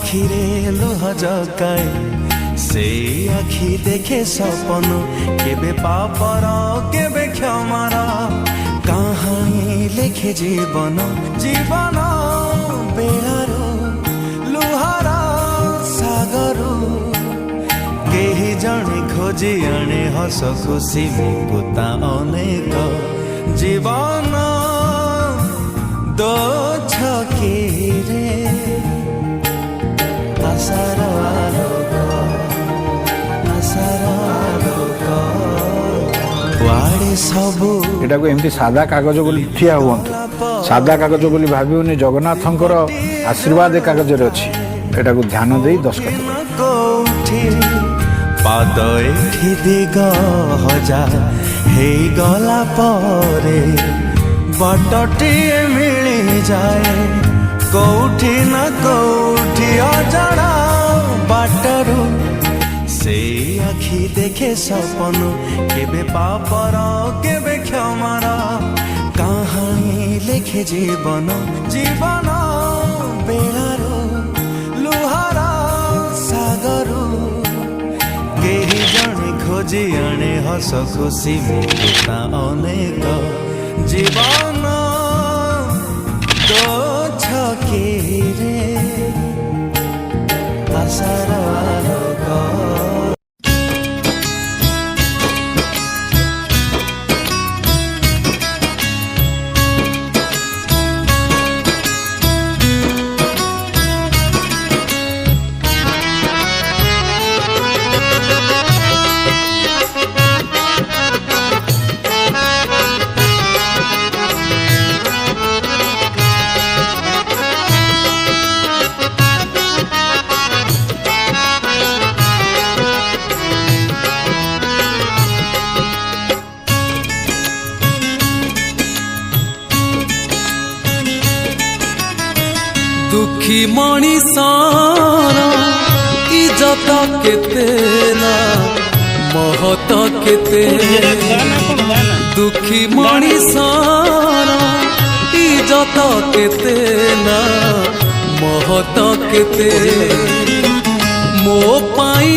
आखिरे लुह जगाए से आखि देखे सपन केबे पापर केबे क्षमार कहानी लिखे जीवन जीवन बेलार लुहार सागर केही जणे खोजी आणे हस खुशी मुकुता अनेक जीवन दो छकीरे आशार आलोक आशार आलोक कुआडे सबु एटा को एमती सादा कागज बोली ठिया हुअन्तु सादा कागज बोली भाबिउनी जगन्नाथंकर आशीर्वाद ए कागज रे अछि एटा को ध्यान देई दस्तखत कोठी पाद एठी दिग हजार हे गला परे बाटटिए मिली जाए कौठी न कौठी अजड़ा बाटरू से आखि देखे सपन केबे पापर केबे क्षमार कहानी लिखे जीवन जीवन बेलार लुहार सागर केही जणे खोजी आणे हस खुशी मुकुता अनेक जीवन दो छकीरे आशार आलोक दुखी मणिषर इज्जत केते ना महत केते दुखी मणिषर इज्जत केते ना महत केते मो पाई